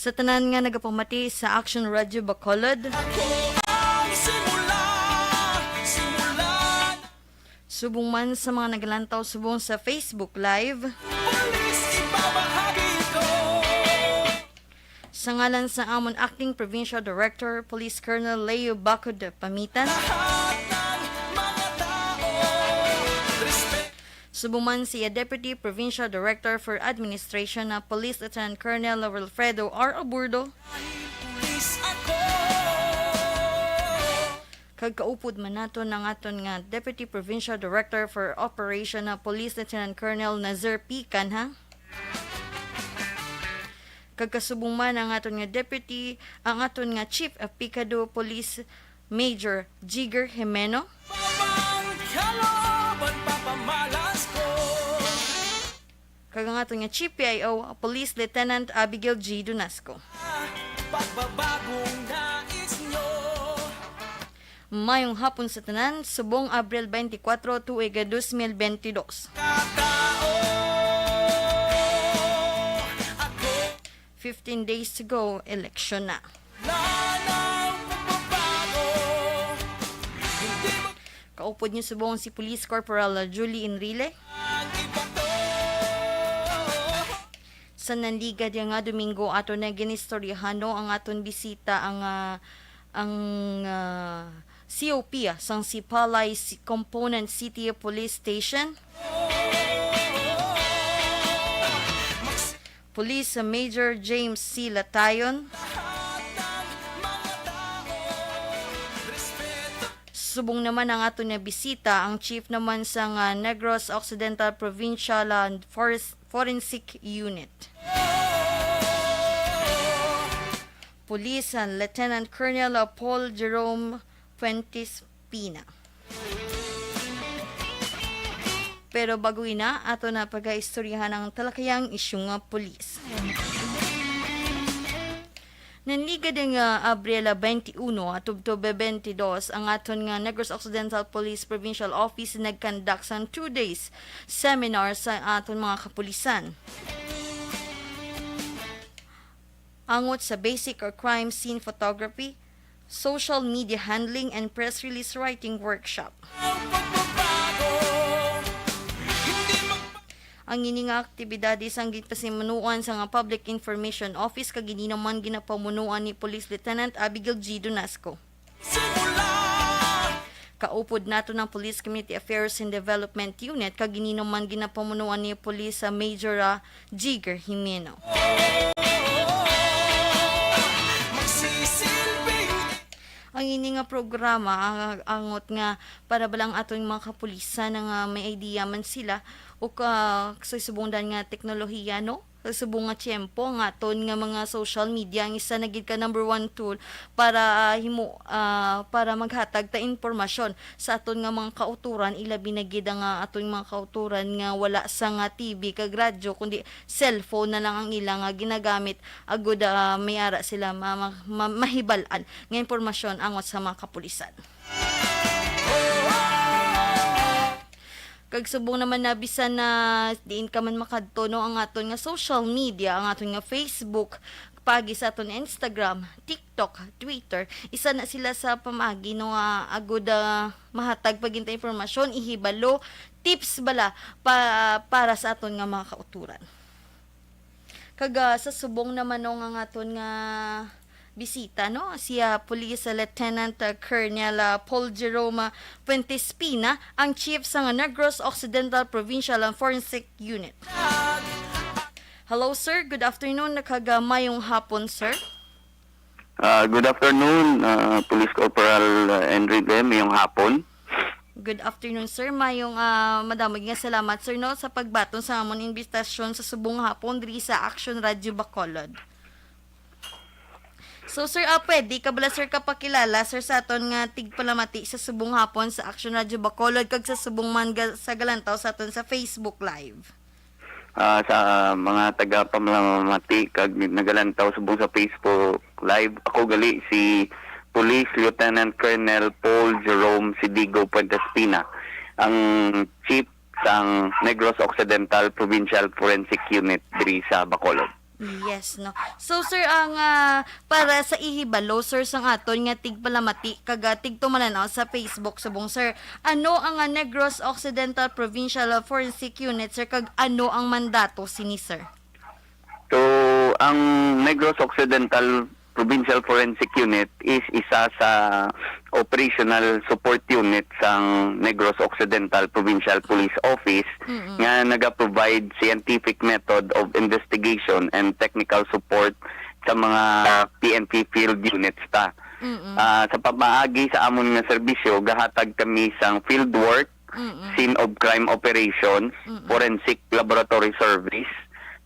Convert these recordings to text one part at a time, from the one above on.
Sa tanan nga nagapamati sa Action Radio Bacolod. Subong man sa mga nagalantaw subong sa Facebook Live. Sa ngalan sa amon Acting Provincial Director, Police Colonel Leo Bacod Pamitan. Subuman siya Deputy Provincial Director for Administration na Police Lieutenant Colonel Wilfredo R. Aburdo. Kagkaupod man nato ng aton nga Deputy Provincial Director for Operation na Police Lieutenant Colonel Nazir P. Canha. Kagkasubong man ang aton nga Deputy, ang aton nga Chief of Picado Police Major Jigger Jimeno. Kagang aton nga Chief PIO Police Lieutenant Abigail G. Dunasco. Mayong hapon sa tanan, subong Abril 24, tuig 2022. 15 days to go, election na. Kaupod niyo subong si Police Corporal Julie Enrile. Sa nanliga diya nga Domingo ato na ginistoryahan ang aton bisita ang COP sang Sipalay Component City Police Station. Police Major James C. Latayon. Subong naman ang ato na bisita ang chief naman sa Negros Occidental Provincial and Forensic Unit. Police Lieutenant Colonel Paul Jerome Fuentes Pina. Pero bago ina, ato na pag-istoryahan ang talakayang isyong police. Nanliga din nga Abril 21 at Oktubre 22 ang aton nga Negros Occidental Police Provincial Office nagkandak sa 2 days seminar sa aton mga kapulisan. Angot sa basic or crime scene photography, social media handling and press release writing workshop. Ang ini nga aktibidad isang gipasimunuan sa nga Public Information Office kag gini naman ginapamunuan ni Police Lieutenant Abigail G. Dunasco. Kaupod nato ng Police Community Affairs and Development Unit kag gini naman ginapamunuan ni Police Major Jigger Jimeno. Ang ini nga programa angot nga para balang atong mga kapulisan nga may idea man sila o sa subungdan nga teknolohiya no sa subong nga tiyempo nga aton nga mga social media ang isa na gid ka number 1 tool para para maghatag ta impormasyon sa aton nga mga kauturan ilabi na gid ang aton mga kauturan nga wala sa nga TV kag radyo kundi cellphone na lang ang ilang ginagamit agud may ara sila mahibalan nga impormasyon angot sa mga kapulisan. Kag subong naman nabisan na diin ka man makadto no ang aton nga social media, ang aton nga Facebook, pagi sa aton Instagram, TikTok, Twitter, isa na sila sa pamagi no agud mahatag paginta impormasyon, ihibalo, tips bala para sa aton nga mga kauturan. Kag sa subong naman no nga aton nga bisita no siya Police Lieutenant Colonel Paul Jerome Fuentes Pina ang chief sa Negros Occidental Provincial and Forensic Unit. Hello sir, good afternoon, nakamayong hapon sir. Good afternoon, Police Corporal Henry Lem, mayong hapon. Good afternoon sir, mayong madamag nga salamat sir no sa pagbaton sa amon imbitasyon sa subong hapon diri sa Action Radio Bacolod. So sir, pwede ka bala sir kapakilala sir sa aton nga tigpalamati sa subong hapon sa Action Radio Bacolod kag sa subong man sa galantaw sa aton sa Facebook Live. Sa mga taga-pamalamati kag nagalantaw subong sa Facebook Live, ako gali si Police Lieutenant Colonel Paul Jerome Sidigo Fuentes Pina, ang Chief sang Negros Occidental Provincial Forensic Unit diri sa Bacolod. Yes, no. So, sir, ang para sa ihibalo, sir, sang aton nga tigpalamati, kaga tigtumalanaw sa Facebook, subong, sir, ano ang Negros Occidental Provincial Forensic Unit, sir, kag ano ang mandato sini, sir? So, ang Negros Occidental Provincial Forensic Unit is isa sa operational support unit sang Negros Occidental Provincial Police Office nga naga-provide scientific method of investigation and technical support sa mga PNP field units ta. Sa pamaagi sa amon nga serbisyo, gahatag kami sang field work, scene of crime operations, forensic laboratory service,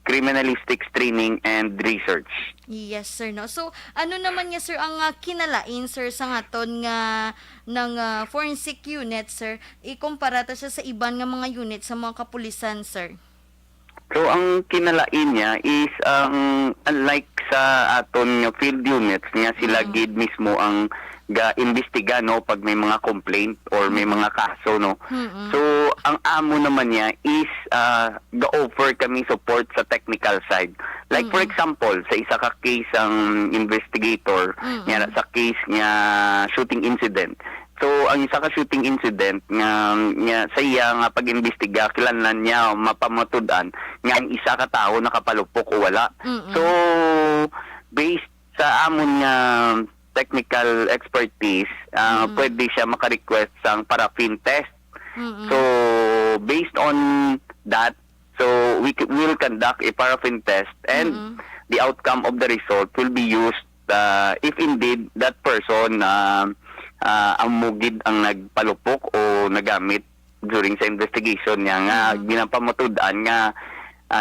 criminalistics training and research. Yes, sir, no. So, ano naman nga, sir, ang kinalain, sir, sa ngaton nga ng forensic unit, sir, ikumpara ta siya sa iban nga mga unit sa mga kapulisan, sir? So, ang kinalain niya is, unlike sa aton nga field units, nga sila gid mismo ang ga-imbestiga, no, pag may mga complaint or may mga kaso, no. So, ang amo naman niya is ga-offer kami support sa technical side. Like, for example, sa isa ka case ang investigator, nga sa case nga shooting incident. So, ang isa ka shooting incident nga sa iya nga pag-imbestiga, kilanlan niya mapamatudan nga ang isa ka tao nakapalupok o wala. So, based sa amon nga technical expertise, pwede siya maka-request sang paraffin test. So, based on that, so we'll conduct a paraffin test and the outcome of the result will be used if indeed that person ang mugid ang nagpalupok o nagamit during sa investigation niya nga ginapamatudan nga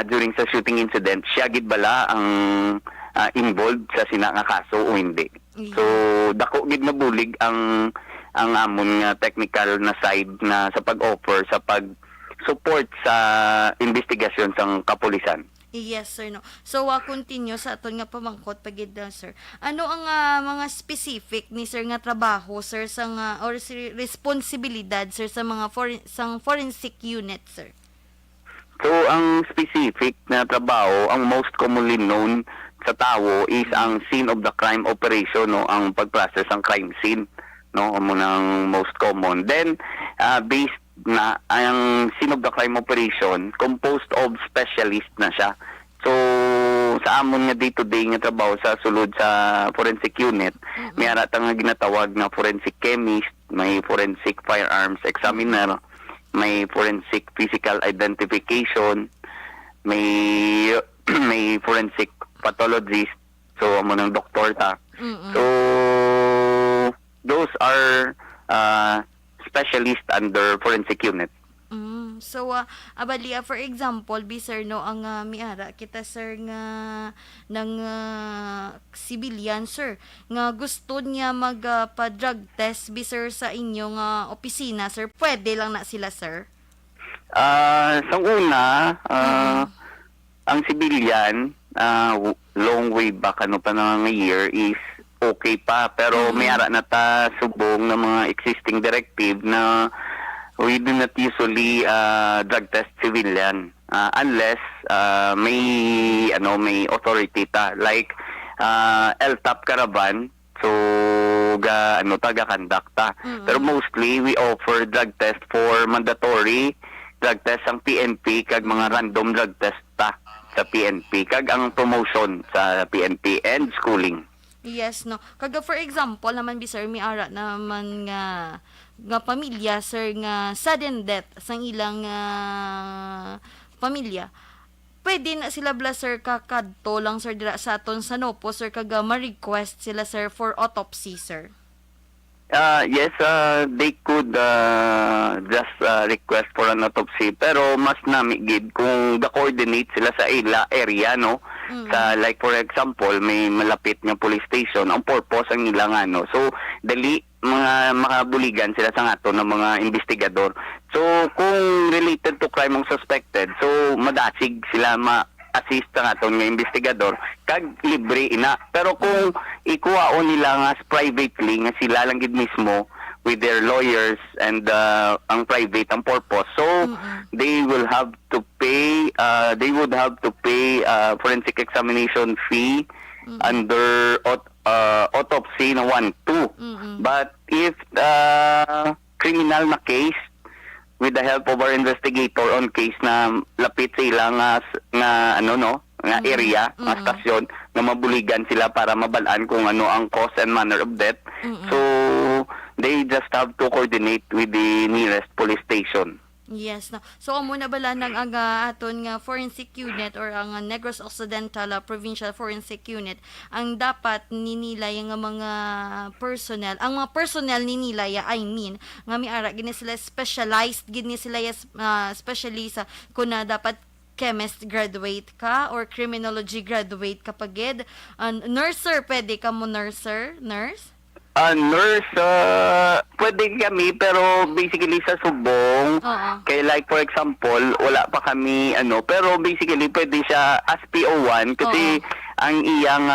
during sa shooting incident, siya gid bala ang involved sa sina nga kaso o hindi. So, dako gid na bulig ang amon nga technical na side na sa pag-offer sa pag-support sa investigasyon sang kapulisan. Yes, sir, no. So, continue sa aton nga pamangkot pagid na, sir. Ano ang mga specific ni sir nga trabaho, sir, sang or responsibilidad, sir, sa mga sang forensic unit, sir? So, ang specific na trabaho, ang most commonly known sa tao is ang scene of the crime operation, no, ang pag-process ang crime scene, no, amo nang most common. Then based na ang scene of the crime operation composed of specialist na siya. So sa amon nga day-to-day nga trabaho sa sulod sa forensic unit, may arata nga ginatawag na forensic chemist, may forensic firearms examiner, may forensic physical identification, may forensic pathologist, so amo ng doktor ta. So those are specialists under forensic unit. So abali for example, sir, no, ang miara kita, sir, nga ng civilian, sir, nga gusto niya pa-drug test, sir, sa inyong opisina, sir, pwede lang na sila, sir? Sa una, ang civilian, long way back, pa na nga year, is okay pa. Pero may ara na ta subong ng mga existing directive na we do not usually drug test civilian unless may authority ta. Like, LTAP Caravan, so taga-conduct ta. Pero mostly, we offer drug test for mandatory drug test ang PNP kag mga random drug test ta sa PNP kag ang promotion sa PNP and schooling. Yes, no. Kaga for example naman, sir, may ara naman nga pamilya, sir, nga sudden death sang ilang pamilya. Pwede na sila bla, sir, kakadto lang, sir, dira sa aton sa Nopo, sir, kaga ma-request sila, sir, for autopsy, sir. Yes, they could just request for an autopsy, pero mas namigid kung the-coordinate sila sa area, no? Sa, like, for example, may malapit nga police station, ang purpose ang ilang so dali mga makabuligan sila sa ato ng mga investigador. So, kung related to crime ang suspected, so madasig sila assist sa aton nga investigador kag libre ina. Pero kung ikuha nila nga privately nga sila lang gid mismo with their lawyers and ang private ang purpose. So they will have to pay forensic examination fee under autopsy na 1-2. But if criminal na case, with the help of our investigator on case na lapit sa ilang nga area, nga stasyon, na mabuligan sila para mabalaan kung ano ang cause and manner of death. So they just have to coordinate with the nearest police station. Yes, no. So amo na bala ng aton nga forensic unit or ang Negros Occidental Provincial Forensic Unit ang dapat ninilay nga mga personnel. Ang mga personnel ninilay, I mean, nga miara gini sila specialized gini sila especially sa kuna dapat chemist graduate ka or criminology graduate ka pagid. Nurse, pwede ka mo nurse? Nurse, pwede kami pero basically sa subong, kay like for example, wala pa kami pero basically pwede siya as PO1 kasi ang iyang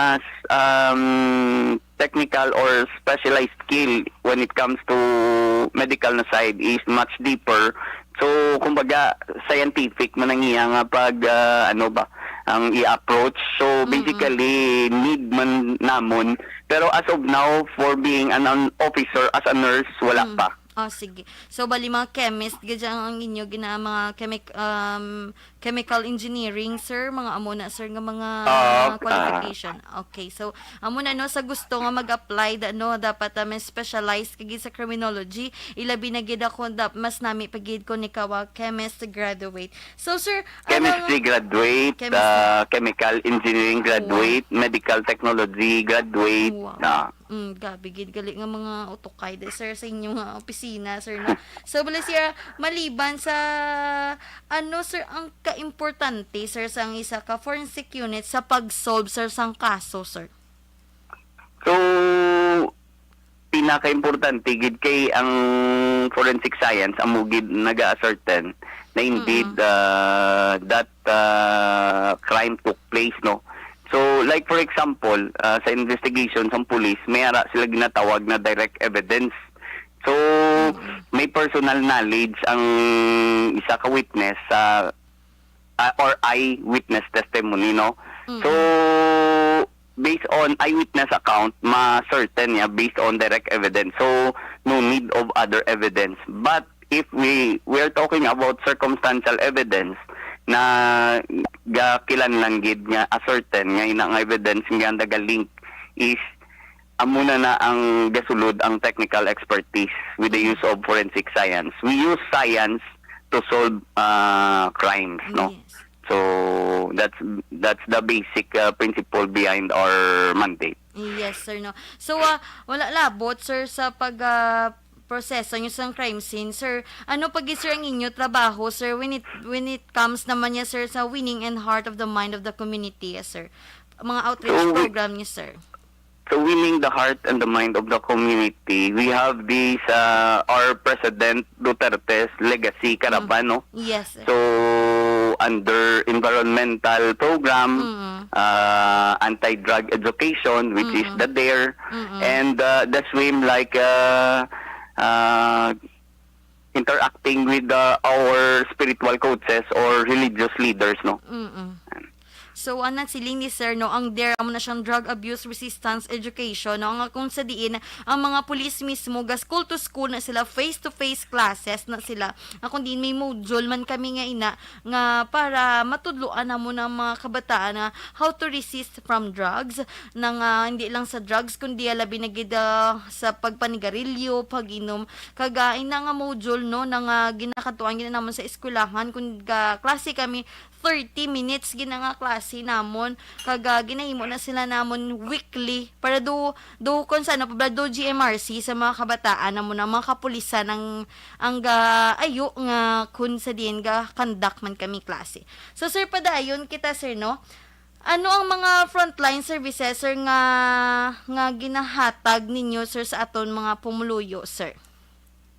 technical or specialized skill when it comes to medical na side is much deeper. So kumbaga scientific man ang iyang pag ang i-approach. So basically need man namon, pero as of now for being an officer as a nurse wala pa. Oh, sige. So, bali mga chemist, gadyan ang inyo, mga chemical engineering, sir, mga amo na, sir, nga mga qualification. Okay, so, amo na, sa gusto nga mag-apply, dapat may specialized kagid sa criminology, ilabi na gid ako, mas nami pagid ko ni kawa, chemist graduate. So, sir, chemistry graduate, chemical engineering graduate, medical technology graduate. Wow. Gabi gid gali nga mga utokay sir sa inyong opisina, sir, no. So bali sir, maliban sa sir ang kaimportante, sir, sa ang isa ka forensic unit sa pag-solve, sir, sang kaso, sir? So pinaka-importante gid kay ang forensic science amo gid naga-ascertain na indeed that crime took place, no. So, like for example, sa investigation sa police, may ara sila ginatawag na direct evidence. So, may personal knowledge ang isa ka witness or eyewitness testimony, no? So, based on eyewitness account, ma-certain niya based on direct evidence. So, no need of other evidence. But if we're talking about circumstantial evidence, na kilanlan gid nga ascertain nga inang evidence nga link is amuna na ang gasulod ang technical expertise with the use of forensic science. We use science to solve crimes, no? Yes. So that's the basic principle behind our mandate. Yes, sir, no. So wala labot, sir, sa pag proseso nyo sa crime scene, sir. Ano pag sir ang inyo trabaho, sir, when it comes naman niya, sir, sa winning and heart of the mind of the community, sir? Mga outreach program niyo, sir. So winning the heart and the mind of the community, we have this our President Duterte's legacy karaban, no? Yes, sir. So under environmental program, anti-drug education, which is the DARE, and the swim like interacting with our spiritual coaches or religious leaders, no? So, anak siling ni sir, no, ang DARE mo na siyang drug abuse resistance education, no, ang kung sa diin, ang mga pulis mismo, school to school na sila, face-to-face classes na sila, kung din may module man kami nga ina, nga para matudluan na mo ng mga kabataan na how to resist from drugs, na hindi lang sa drugs, kundi labi na gid sa pagpanigarilyo, pag-inom, kagain na nga module, no, na ginakatuan gina naman sa eskwelahan, kung klase kami, 30 minutes gina nga klase namon, ginahimo na sila namon weekly para do kung saan pa do GMRC sa mga kabataan namon ang mga kapulisan ang ayo nga kun sa diin conduct man kami klase. So sir, padayon kita, sir, no, ano ang mga frontline services, sir, nga ginahatag ninyo, sir, sa aton mga pumuluyo, sir?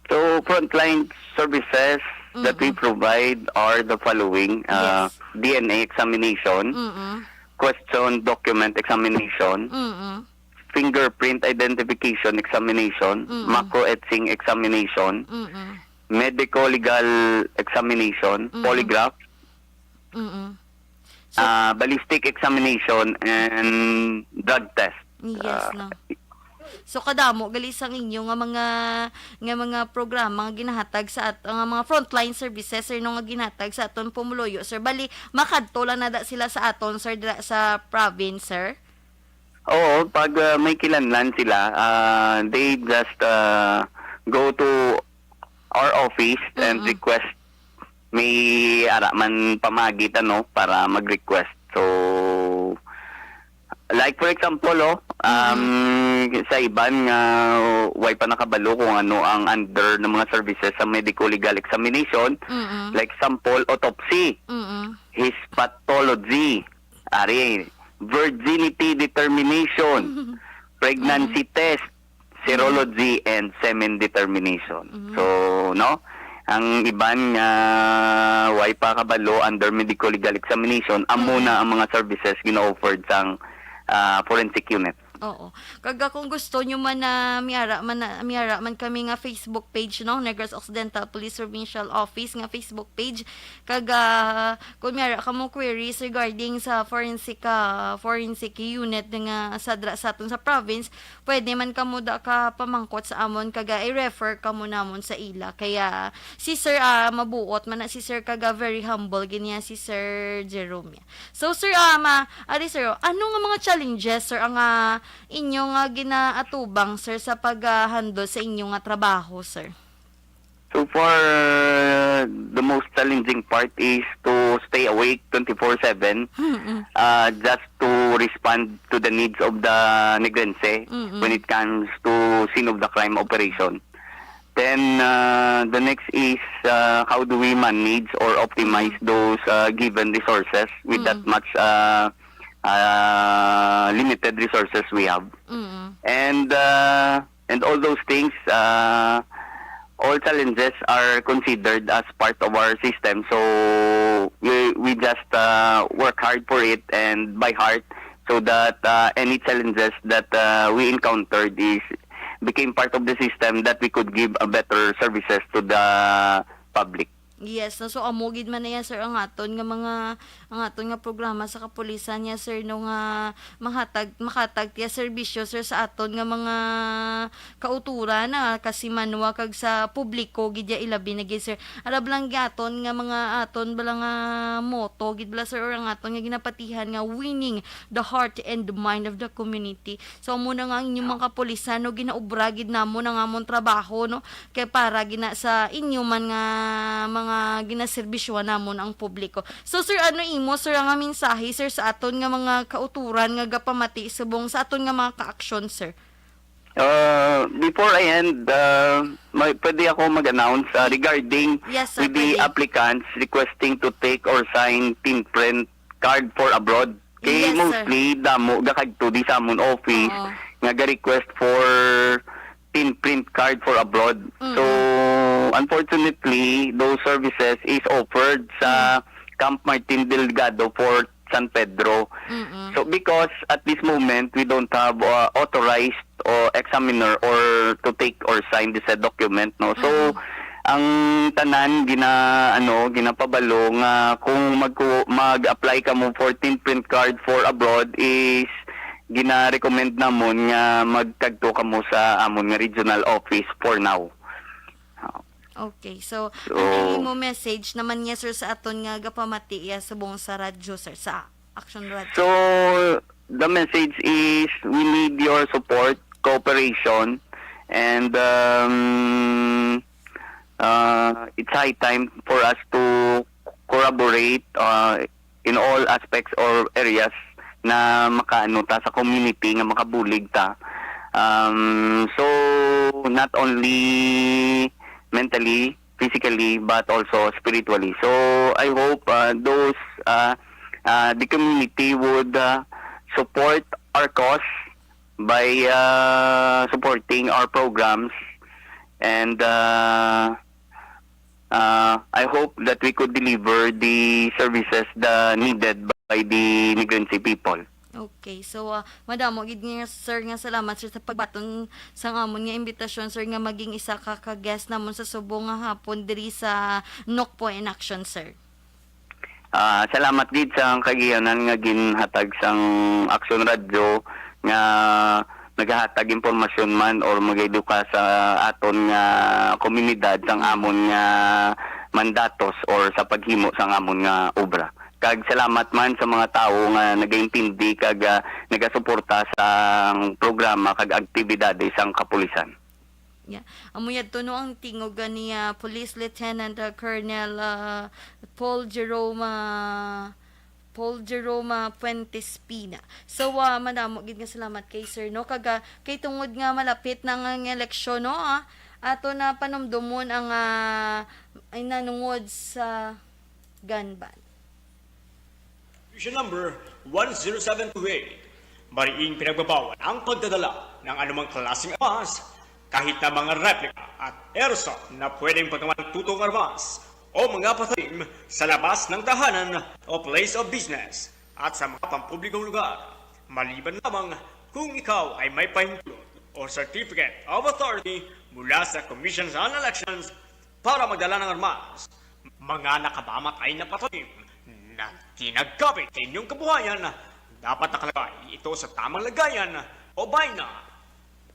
So frontline services that we provide are the following: Yes. DNA examination, question document examination, fingerprint identification examination, macro etching examination, medico-legal examination, polygraph, Mm-mm. ballistic examination, and drug test. Yes, no. So kadamo gali sang inyo nga mga programa nga ginahatag sa nga mga frontline services sir no nga ginhatag sa aton Pumuluyo sir. Bali makadto lang na da sila sa aton sir dira sa province sir. Oo, pag may kilanlan sila, they just go to our office and request. May araman pamagit para mag-request. So, like for example, sa iban nga way pa nakabalo kung ano ang under ng mga services sa medical legal examination, like example, autopsy, histology, virginity determination, pregnancy test, serology, and semen determination. So, no? Ang iban nga way pa kabalo under medical legal examination, amo na ang mga services gina-offered sang forensic unit. Oo. Kaga kung gusto nyo man na miara man kami nga Facebook page no, Negros Occidental Police Provincial Office nga Facebook page. Kaga kung miara ka mo queries regarding sa forensic unit nga sa aton sa province, pwede man kamo da ka pamangkot sa amon kaga i-refer kamo namon sa ila. Kaya si Sir mabuot man na si Sir kaga very humble ginya si Sir Jerome. So Sir sir, ano nga mga challenges sir ang inyo nga ginaatubang sir sa pag-handle sa inyo nga trabaho sir? So far, the most challenging part is to stay awake 24/7, just to respond to the needs of the Negrense when it comes to scene of the crime operation. Then the next is how do we manage or optimize those given resources with that much limited resources we have. And all those things, all challenges are considered as part of our system. So we just work hard for it and by heart, so that any challenges that we encountered became part of the system, that we could give a better services to the public. Yes, so amugid man na yan sir ang aton nga programa sa kapulisan niya sir no nga makatag tiya serbisyo sir sa aton nga mga kauturan na kasi manwa kag sa publiko gidya ilabi na gid sir. Arab lang gaton nga mga aton bala nga motto gid bala sir or ang aton nga ginapatihan nga winning the heart and the mind of the community. So amo na nga ang inyong mga kapulisan no ginaubra gid namo na nga amon trabaho no kay para gina sa inyo man nga mga ginaserbisyo namon ang publiko. So sir, ano imo sir ang mensahe sir sa aton nga mga kauturan nga gapamati subong sa aton nga mga ka-aksyon sir? Before I end, pwede ako mag-announce regarding Yes, sir, with the pwede. applicants requesting to take or sign print card for abroad. Kay Yes, sir. mostly damo gakadto di sa amon office Oo. nga ga-request for print card for abroad. So unfortunately, those services is offered sa Camp Martin Delgado for San Pedro. So because at this moment we don't have authorized or examiner or to take or sign this document, no. So ang tanan ginapabalo nga kung mag-apply ka mo for print card for abroad is gina-recommend namon nga magkadto ka mo sa amon nga regional office for now. Okay, so ano mo message naman niya sir sa aton nga gapamati subong sa radyo sir sa Action Radio? So the message is we need your support, cooperation, and it's high time for us to corroborate in all aspects or areas na makaano ta sa community nga makabulig ta. So not only mentally, physically, but also spiritually. So I hope the community would support our cause by supporting our programs, and I hope that we could deliver the services needed by the Negrense people. Okay, so madamo gid nga sir nga salamat sir sa pagbaton sa amon nga imbitasyon sir nga maging isa ka guest namon sa subong nga hapon diri sa Nokpo in Action sir. Salamat gid sa kagiyanan nga ginhatag sang Action Radio nga nagahatag impormasyon man or mag-eduka sa aton nga komunidad sang amon nga mandatos or sa paghimo sang amon nga obra. Kag salamat man sa mga tao nga nagaintindi kag nagasuporta sa programa kag aktibidad sang kapulisan. Yeah. Amuyad to no ang tingog ni Police Lieutenant Colonel Paul Jerome Fuentes Pina. So madamo gid nga salamat kay sir no kag kay tungod nga malapit na nga eleksyon no ato na panumdumon ang ay nanungod sa gun ban. Resolution number 10728, mariing pinagbabawal ang pagdadala ng anumang klaseng armas, kahit na mga replika at airsoft na pwedeng pagkaman tutong armas o mga patalim sa labas ng tahanan o place of business at sa mga pampublikong lugar, maliban lamang kung ikaw ay may pahintulot o certificate of authority mula sa Commission on Elections para magdala ng armas. Mga nakabamatay na patalim na tinagkapit sa inyong kabuhayan, dapat nakalagay ito sa tamang lagayan o bayna.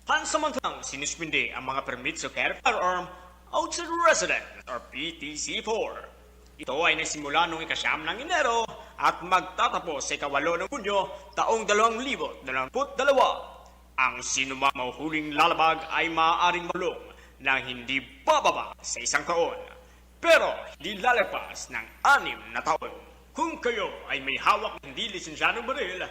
Pansamantalang sinuspindi ang mga permits to carry firearm outside residence or PTC-4. Ito ay nasimula noong ika-9 ng Enero at magtatapos sa ika-8 ng Hunyo taong 2022. Ang sinumang mahuhuling lalabag ay maaaring malong na hindi bababa sa 1 taon, pero hindi lalapas ng 6 na taon. Kung kayo ay may hawak na hindi lisensyadong baril,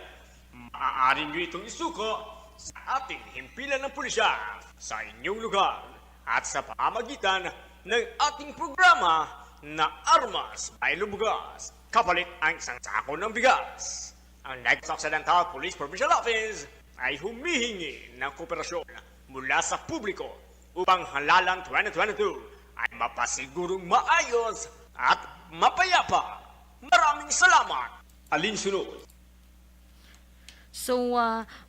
maaari nyo itong isuko sa ating himpilan ng pulisya sa inyong lugar at sa pamamagitan ng ating programa na Armas by Lubugas, kapalit ang isang sako ng bigas. Ang Negros Occidental Police Provincial Office ay humihingi ng kooperasyon mula sa publiko upang halalang 2022 ay mapasigurong maayos at mapayapa. Maraming salamat. Alinsunod. So,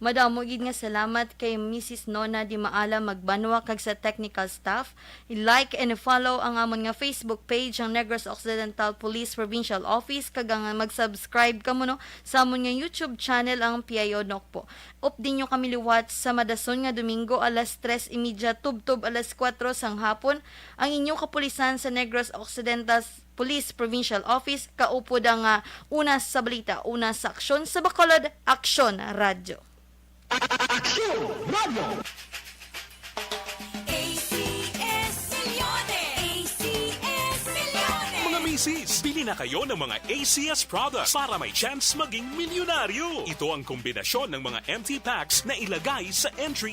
madamo gid nga salamat kay Mrs. Nona Di Maala Magbanwa kag sa technical staff. I-like and follow ang amon nga Facebook page ang Negros Occidental Police Provincial Office kag ang mag-subscribe kamo no sa amon nga YouTube channel ang PIO Nokpo. Din nyo kami liwat sa madason nga Domingo alas 3:30 tubtob alas 4 sang hapon ang inyong kapulisan sa Negros Occidental Police Provincial Office kaupod ang una sa balita, una sa aksyon sa Bacolod, Aksyon Radyo. ACS Millones! ACS Millones! Mga misis, bili na kayo ng mga ACS products para may chance maging milyonaryo. Ito ang kombinasyon ng mga empty packs na ilagay sa entry